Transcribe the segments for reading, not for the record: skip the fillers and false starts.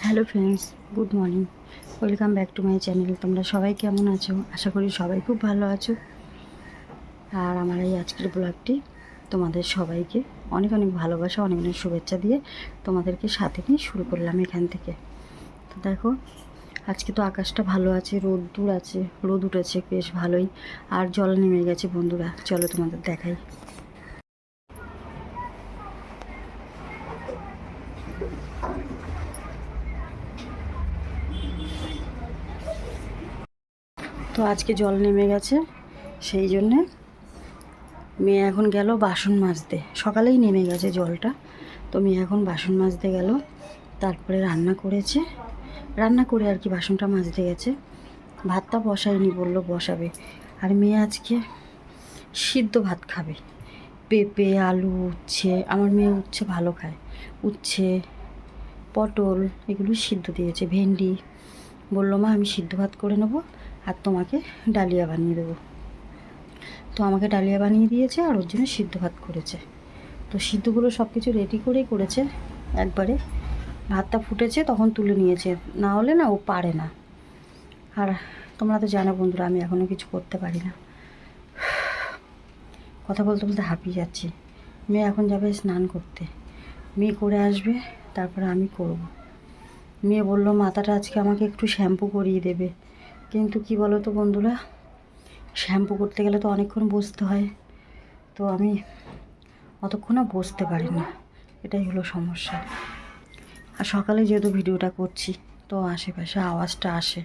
Hello friends, good morning. Welcome back to my channel. তোমরা সবাই কেমন আছো? আশা করি সবাই খুব ভালো আছো। আর আমার এই আজকের ব্লগটি তোমাদের সবাইকে অনেক অনেক ভালোবাসা, অনেক অনেক শুভেচ্ছা দিয়ে তোমাদেরকে সাথে নিয়ে শুরু করলাম এখান থেকে। তো দেখো, আজকে তো আকাশটা ভালো আছে, রোদ আছে, রোদ উঠেছে বেশ ভালোই। আর জল নেমে গেছে বন্ধুরা, চলো তোমাদের দেখাই। তো আজকে জল নেমে গেছে, সেই জন্যে মেয়ে এখন গেল বাসন মাজতে। সকালেই নেমে গেছে জলটা, তো মেয়ে এখন বাসন মাজতে গেল। তারপরে রান্না করেছে, রান্না করে আর কি বাসনটা মাজতে গেছে। ভাতটা বসায়নি, বললো বসাবে। আর মেয়ে আজকে সিদ্ধ ভাত খাবে, পেঁপে, আলু, উচ্ছে। আমার মেয়ে উচ্ছে ভালো খায়, উচ্ছে, পটল এগুলো সিদ্ধ দিয়েছে, ভেন্ডি। বললো মা আমি সিদ্ধ ভাত করে নেবো আর তোমাকে ডালিয়া বানিয়ে দেবো। তো আমাকে ডালিয়া বানিয়ে দিয়েছে আর ওর জন্য সিদ্ধ ভাত করেছে। তো সিদ্ধগুলো সব কিছু রেডি করেই করেছে একবারে। ভাতটা ফুটেছে তখন তুলে নিয়েছে, না হলে না ও পারে না। আর তোমরা তো জানো বন্ধুরা, আমি এখনও কিছু করতে পারি না। কথা বলতে বলতে হাঁপিয়ে যাচ্ছি। মেয়ে এখন যাবে স্নান করতে, মেয়ে করে আসবে, তারপরে আমি করব। মেয়ে বললো মাথাটা আজকে আমাকে একটু শ্যাম্পু করিয়ে দেবে, কিন্তু কি বলো তো বন্ধুরা, শ্যাম্পু করতে গেলে তো অনেকক্ষণ বসতে হয়, তো আমি অতক্ষণও বসতে পারি না, এটাই হলো সমস্যা। আর সকালে যেহেতু ভিডিওটা করছি, তো আশেপাশে আওয়াজটা আসে,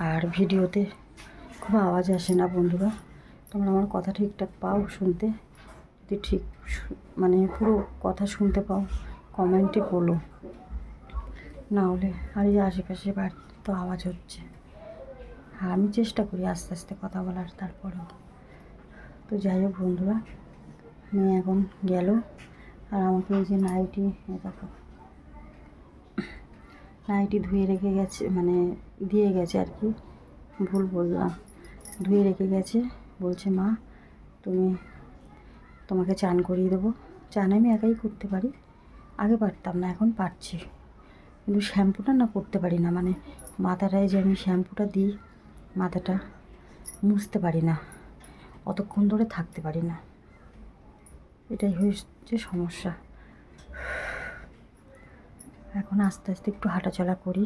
আর ভিডিওতে খুব আওয়াজ আসে না বন্ধুরা। তোমরা আমার কথা ঠিকঠাক পাও শুনতে? যদি ঠিক মানে পুরো কথা শুনতে পাও কমেন্টে বলো, না হলে আর এই আশেপাশে বাড়ি তো আওয়াজ হচ্ছে। আর আমি চেষ্টা করি আস্তে আস্তে কথা বলার, তারপরেও। তো যাই হোক বন্ধুরা, মেয়ে এখন গেল। আর আমাকে এই যে নাইটি, দেখো নাইটি ধুয়ে রেখে গেছে, মানে দিয়ে গেছে আর কি, ভুল বললাম, ধুয়ে রেখে গেছে। বলছে মা তোমাকে চান করিয়ে দেবো। চান আমি একাই করতে পারি, আগে পারতাম না, এখন পারছি। কিন্তু শ্যাম্পুটা না করতে পারি না, মানে মাথাটায় যে আমি শ্যাম্পুটা দিই, মাথাটা মুছতে পারি না, অতক্ষণ ধরে থাকতে পারি না, এটাই হচ্ছে সমস্যা। এখন আস্তে আস্তে একটু হাঁটাচলা করি।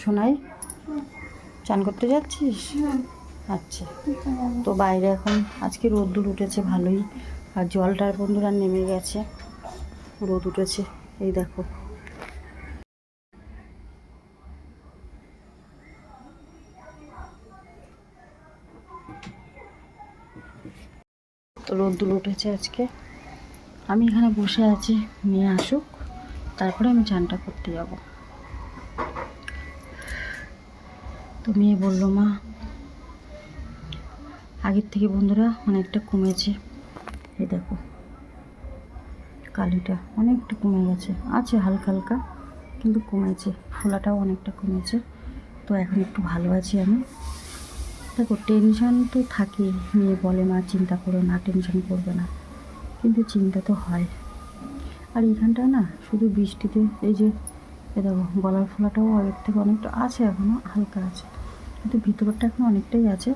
শোনাই, চান করতে যাচ্ছিস? আচ্ছা। তো বাইরে এখন আজকে রোদ্দুর উঠেছে ভালোই, আর জলটার বন্ধুরা নেমে গেছে, রোদ উঠেছে, এই দেখো। তো রোদ্দুর উঠেছে আজকে। আমি এখানে বসে আছি, মেয়ে আসুক, তারপরে আমি চানটা করতে যাব। তো মেয়ে বললো মা, আগের থেকে বন্ধুরা অনেকটা কমেছে, এই দেখো কালিটা অনেকটা কমে গেছে, আছে হালকা হালকা কিন্তু কমেছে, ফোলাটাও অনেকটা কমেছে। তো এখন একটু ভালো আছি আমি। দেখো টেনশন তো থাকেই, মেয়ে বলে মা চিন্তা করো না, টেনশন করবে না, কিন্তু চিন্তা তো হয়। আর এইখানটা না শুধু বৃষ্টিতে এই যে দেখো গলার ফোলাটাও আগের থেকে অনেকটা আছে, এখনও হালকা আছে, কিন্তু ভিতরটা এখন অনেকটাই আছে,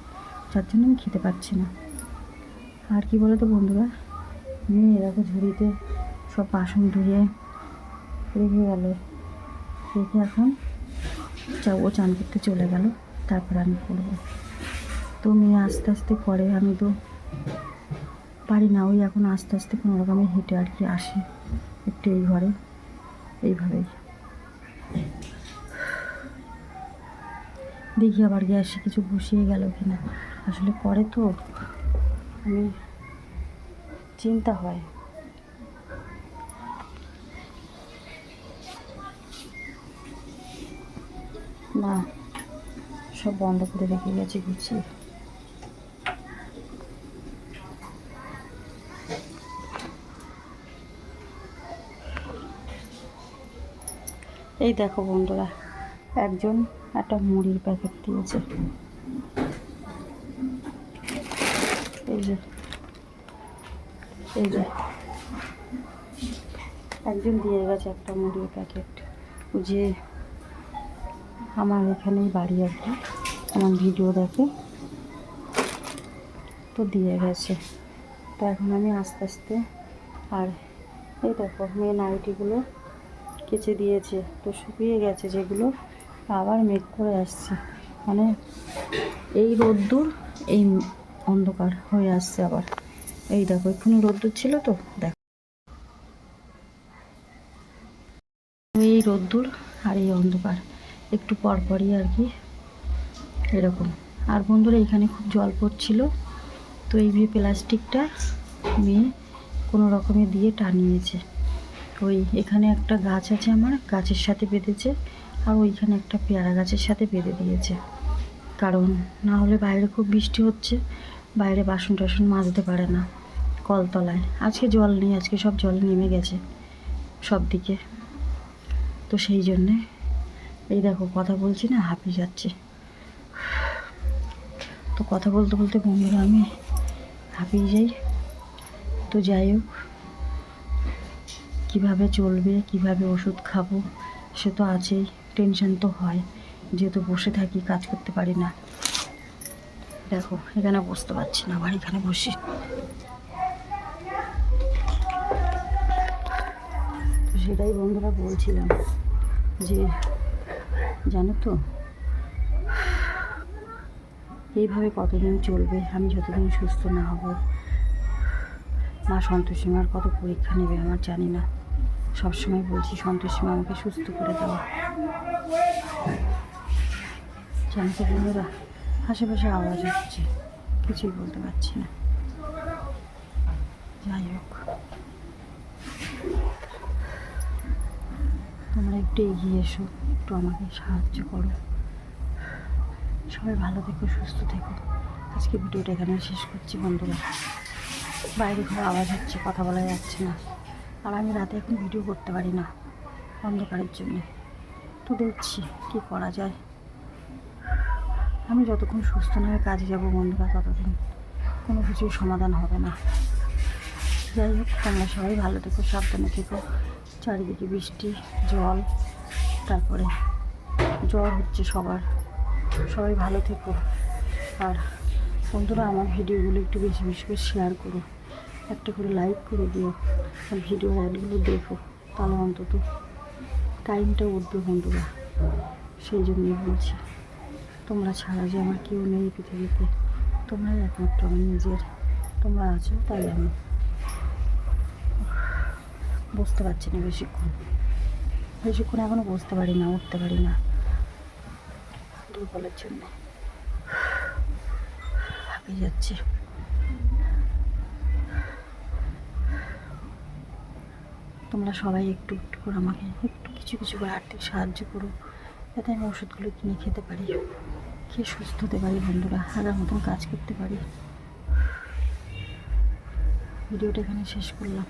যার জন্য আমি খেতে পারছি না। আর কি বলো তো বন্ধুরা, মেয়ে দেখো ঝুড়িতে সব বাসন ধুয়ে রেখে গেল, রেখে এখন ও চান করতে চলে গেল, তারপর আমি করবো। তো মেয়ে আস্তে আস্তে করে, আমি তো পারি না, ওই এখন আস্তে আস্তে কোনো রকমে হেঁটে আর কি আসি একটু এই ঘরে, এইভাবেই। দেখি আবার গ্যাসে কিছু বসিয়ে গেল কিনা, আসলে করে তো, আমি চিন্তা হয়। না, সব বন্ধ করে রেখে গেছে গুছিয়ে। এই দেখো বন্ধুরা, একজন একটা মুড়ির প্যাকেট দিয়েছে, এই যে এই যে একজন দিয়ে গেছে একটা মুড়ির প্যাকেট, ও যে আমার এখানেই বাড়ি আর কি, আমার ভিডিও দেখে তো দিয়ে গেছে। তো এখন আমি আস্তে আস্তে, আর এই দেখো মেয়ে নাইটিগুলো কেচে দিয়েছে, তো শুকিয়ে গেছে যেগুলো, আবার মেঘ করে আসছে, মানে এই রোদ্দুর এই অন্ধকার হয়ে আসছে আবার। এই দেখো এক্ষুনি রোদ্দুর ছিল, তো দেখো এই রোদ্দুর আর এই অন্ধকার একটু পরপরই আর কি এরকম। আর বন্ধুরা এখানে খুব জল পড়ছিল, তো এই প্লাস্টিকটা মেয়ে কোনো রকমে দিয়ে টানিয়েছে। ওই এখানে একটা গাছ আছে আমার, গাছের সাথে বেঁধেছে, আর ওইখানে একটা পেয়ারা গাছের সাথে বেঁধে দিয়েছে, কারণ না হলে বাইরে খুব বৃষ্টি হচ্ছে, বাইরে বাসন টাসন মাজতে পারে না কলতলায়। আজকে জল নেই, আজকে সব জল নেমে গেছে সব দিকে, তো সেই জন্যে এই দেখো কথা বলছি না, হাঁপিয়ে যাচ্ছে। তো কথা বলতে বলতে বন্ধুরা আমি হাঁপিয়ে যাই। তো যাই হোক, কীভাবে চলবে, কিভাবে ওষুধ খাবো সে তো আছেই, টেনশন তো হয়, যেহেতু বসে থাকি, কাজ করতে পারি না। দেখো এখানে বসতে পারছি না, আবার এখানে বসি। তো সেটাই বন্ধুরা বলছিলাম যে জানো তো এইভাবে কতদিন চলবে, আমি যতদিন সুস্থ না হব। মা সন্তোষী মার কত পরীক্ষা নেবে আমার জানি না, সবসময় বলছি সন্তোষী মা আমাকে সুস্থ করে দেওয়া। জানতে বন্ধুরা আশেপাশে আওয়াজ হচ্ছে, কিছুই বলতে পারছি না। যাই হোক, তোমরা একটু এগিয়ে এসো, একটু আমাকে সাহায্য করো। সবাই ভালো থেকো, সুস্থ থেকো। আজকে ভিডিওটা এখানে শেষ করছি বন্ধুরা। বাইরে খুব আওয়াজ হচ্ছে, কথা বলা যাচ্ছে না, আর আমি রাতে এখন ভিডিও করতে পারি না অন্ধকারের জন্য। তো দেখছি কি করা যায়। আমি যতক্ষণ সুস্থ না হয়ে কাজে যাবো বন্ধুরা, ততদিন কোনো কিছুর সমাধান হবে না। যাই হোক, তোমরা সবাই ভালো থেকো, সাবধানে থেকো। চারিদিকে বৃষ্টি, জল, তারপরে জ্বর হচ্ছে সবার। সবাই ভালো থেকো। আর বন্ধুরা আমার ভিডিওগুলো একটু বেশি বেশি করে শেয়ার করো, একটা করে লাইক করে দিও, আর ভিডিও অ্যাডগুলো দেখো, তাহলে অন্তত টাইমটা উঠবে বন্ধুরা। সেই জন্যই বলছি, তোমরা ছাড়া যে আমার কেউ নেই পৃথিবীতে, তোমরাই একমাত্র আমার নিজের। তোমরা আছো তাই আমি বুঝতে পারছি না, বেশিক্ষণ এখনও বুঝতে পারি না, উঠতে পারি না দুর্বলের জন্য, হাঁপিয়ে যাচ্ছে। তোমরা সবাই একটু একটু করে আমাকে একটু কিছু কিছু করে আর্থিক সাহায্য করো, যাতে আমি ওষুধগুলো কিনে খেতে পারি, খেয়ে সুস্থ হতে পারি বন্ধুরা, আগের মতন কাজ করতে পারি। ভিডিওটা এখানে শেষ করলাম।